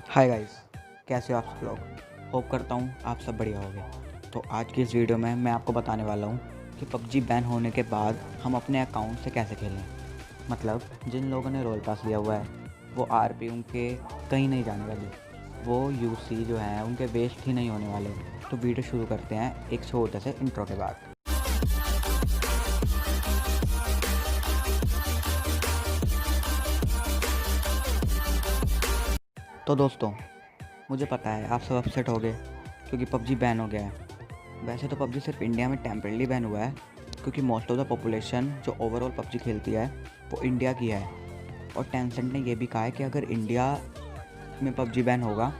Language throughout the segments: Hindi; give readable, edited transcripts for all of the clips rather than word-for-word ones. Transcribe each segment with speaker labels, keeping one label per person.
Speaker 1: हाय गाइस, कैसे हो आप सब लोग। होप करता हूँ आप सब बढ़िया होंगे। तो आज की इस वीडियो में मैं आपको बताने वाला हूँ कि पबजी बैन होने के बाद हम अपने अकाउंट से कैसे खेलें। मतलब जिन लोगों ने रोल पास लिया हुआ है वो आरपी उनके कहीं नहीं जाने वाली, वो यूसी जो है उनके वेस्ट ही नहीं होने वाले। तो वीडियो शुरू करते हैं एक छोटे से इंट्रो के बाद। तो दोस्तों, मुझे पता है आप सब अपसेट हो गए क्योंकि पबजी बैन हो गया है। वैसे तो पबजी सिर्फ इंडिया में टेम्परेली बैन हुआ है क्योंकि मोस्ट ऑफ द पॉपुलेशन जो ओवरऑल पबजी खेलती है वो इंडिया की है। और टेंसेंट ने ये भी कहा है कि अगर इंडिया में पबजी बैन होगा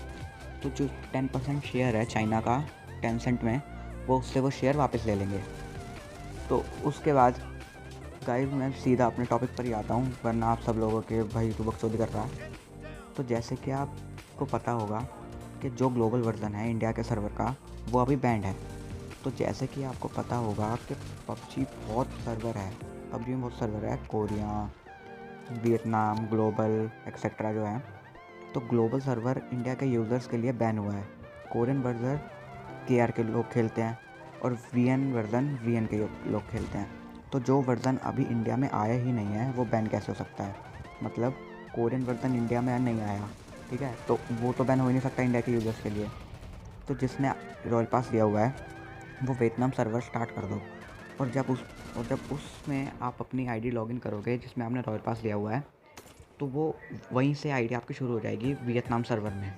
Speaker 1: तो जो 10% शेयर है चाइना का टेंसेंट में, वो उससे वो शेयर वापस ले लेंगे। तो उसके बाद गाइस मैं सीधा अपने टॉपिक पर ही आता हूँ, वरना आप सब लोगों के भाई तो बकचोदी कर रहा है। तो जैसे कि आपको पता होगा कि जो ग्लोबल वर्जन है इंडिया के सर्वर का वो अभी बैंड है। तो जैसे कि आपको पता होगा कि पबजी बहुत सर्वर है, पबजी में बहुत सर्वर है, कोरिया, वियतनाम, ग्लोबल एक्सेट्रा जो है। तो ग्लोबल सर्वर इंडिया के यूज़र्स के लिए बैन हुआ है। कोरियन वर्जन केआर के लोग खेलते हैं और वीएन वर्जन वीएन के लोग खेलते हैं। तो जो वर्जन अभी इंडिया में आया ही नहीं है वो बैन कैसे हो सकता है। मतलब कोरियन वर्जन इंडिया में नहीं आया, ठीक है, तो वो तो बैन हो ही नहीं सकता इंडिया के यूज़र्स के लिए। तो जिसने रॉयल पास लिया हुआ है वो वियतनाम सर्वर स्टार्ट कर दो। और जब उसमें आप अपनी आईडी लॉगिन करोगे जिसमें आपने रॉयल पास लिया हुआ है, तो वो वहीं से आईडी आपकी शुरू हो जाएगी वियतनाम सर्वर में।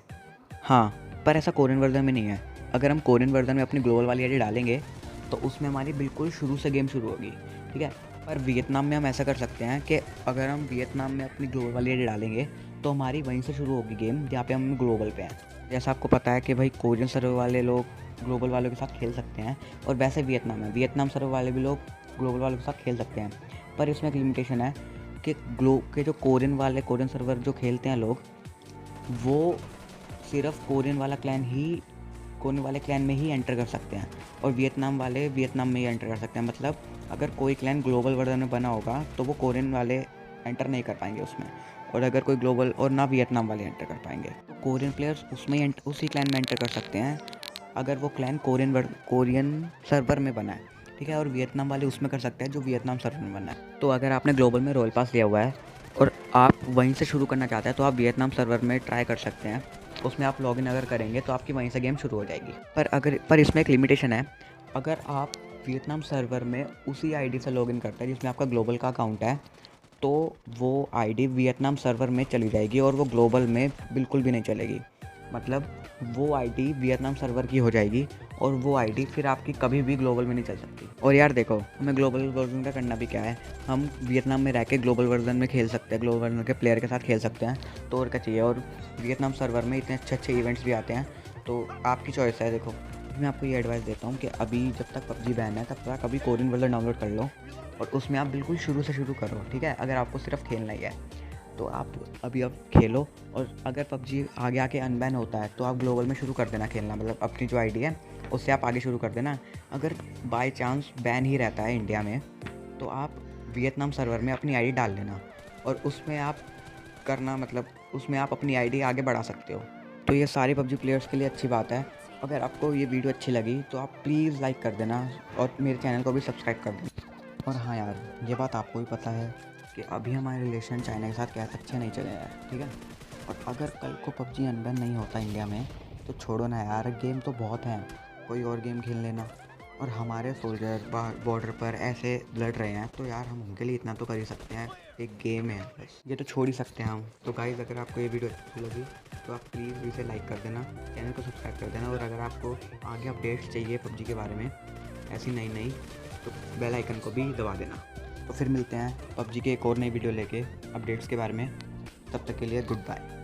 Speaker 1: हाँ, पर ऐसा कोरियन वर्जन में नहीं है। अगर हम कोरियन वर्जन में अपनी ग्लोबल वाली आईडी डालेंगे तो उसमें हमारी बिल्कुल शुरू से गेम शुरू होगी, ठीक है। पर वियतनाम में हम ऐसा कर सकते हैं कि अगर हम वियतनाम में अपनी ग्लोबल वाली आईडी डालेंगे तो हमारी वहीं से शुरू होगी गेम जहाँ पे हम ग्लोबल पे हैं। जैसा आपको पता है कि भाई कोरियन सर्वर वाले लोग ग्लोबल वालों के साथ खेल सकते हैं, और वैसे वियतनाम सर्वर वाले भी लोग ग्लोबल वालों के साथ खेल सकते हैं। पर इसमें एक लिमिटेशन है कि जो कोरियन सर्वर जो खेलते हैं लोग, वो सिर्फ कोरियन वाले क्लैन में ही एंटर कर सकते हैं, और वियतनाम वाले वियतनाम में ही एंटर कर सकते हैं। मतलब अगर कोई क्लैन ग्लोबल वर्जन में बना होगा तो वो कोरियन वाले एंटर नहीं कर पाएंगे उसमें, और अगर कोई ग्लोबल और ना वियतनाम वाले एंटर कर पाएंगे। तो कोरियन प्लेयर्स उसी क्लैन में एंटर कर सकते हैं अगर वो क्लैन कोरियन सर्वर में बना है, ठीक है, और वियतनाम वाले उसमें कर सकते हैं जो वियतनाम सर्वर में बना है। तो अगर आपने ग्लोबल में रॉयल पास लिया हुआ है और आप वहीं से शुरू करना चाहते हैं तो आप वियतनाम सर्वर में ट्राई कर सकते हैं। उसमें आप लॉगिन अगर करेंगे तो आपकी वहीं से गेम शुरू हो जाएगी। पर इसमें एक लिमिटेशन है। अगर आप वियतनाम सर्वर में उसी आईडी से लॉगिन करते हैं जिसमें आपका ग्लोबल का अकाउंट है, तो वो आईडी वियतनाम सर्वर में चली जाएगी और वो ग्लोबल में बिल्कुल भी नहीं चलेगी। मतलब वो आईडी वियतनाम सर्वर की हो जाएगी और वो आईडी फिर आपकी कभी भी ग्लोबल में नहीं चल सकती। और यार देखो, हमें ग्लोबल वर्जन का करना भी क्या है, हम वियतनाम में रह के ग्लोबल वर्जन में खेल सकते हैं, ग्लोबल वर्जन के प्लेयर के साथ खेल सकते हैं। तो और क्या चाहिए। और वियतनाम सर्वर में इतने अच्छे अच्छे इवेंट्स भी आते हैं, तो आपकी चॉइस है। देखो, मैं आपको ये एडवाइस देता हूँ कि अभी जब तक पबजी बैन है तब तक अभी कोरियन वर्जन डाउनलोड कर लो और उसमें आप बिल्कुल शुरू से शुरू करो, ठीक है। अगर आपको सिर्फ खेलना ही है तो आप अभी अब खेलो, और अगर पबजी आगे आके अनबैन होता है तो आप ग्लोबल में शुरू कर देना खेलना। मतलब अपनी जो आईडी है उससे आप आगे शुरू कर देना। अगर बाय चांस बैन ही रहता है इंडिया में तो आप वियतनाम सर्वर में अपनी आईडी डाल लेना, और उसमें आप उसमें आप अपनी आईडी आगे बढ़ा सकते हो। तो ये सारे पबजी प्लेयर्स के लिए अच्छी बात है। अगर आपको ये वीडियो अच्छी लगी तो आप प्लीज़ लाइक कर देना और मेरे चैनल को भी सब्सक्राइब कर देना। और हाँ यार, ये बात आपको भी पता है कि अभी हमारे रिलेशन चाइना के साथ क्या अच्छे नहीं चले हैं, ठीक है। और अगर कल को पबजी अनबैन नहीं होता इंडिया में तो छोड़ो ना यार, गेम तो बहुत हैं, कोई और गेम खेल लेना। और हमारे सोल्जर बॉर्डर पर ऐसे लड़ रहे हैं तो यार हम उनके लिए इतना तो कर ही सकते हैं, एक गेम है बस, ये तो छोड़ ही सकते हैं हम। तो गाइज़, अगर आपको ये वीडियो अच्छी लगी तो आप प्लीज़ इसे लाइक कर देना, चैनल को सब्सक्राइब कर देना, और अगर आपको आगे अपडेट्स चाहिए पबजी के बारे में ऐसी नई तो बेल आइकन को भी दबा देना। तो फिर मिलते हैं पबजी के एक और नई वीडियो लेके अपडेट्स के बारे में। तब तक के लिए गुड बाय।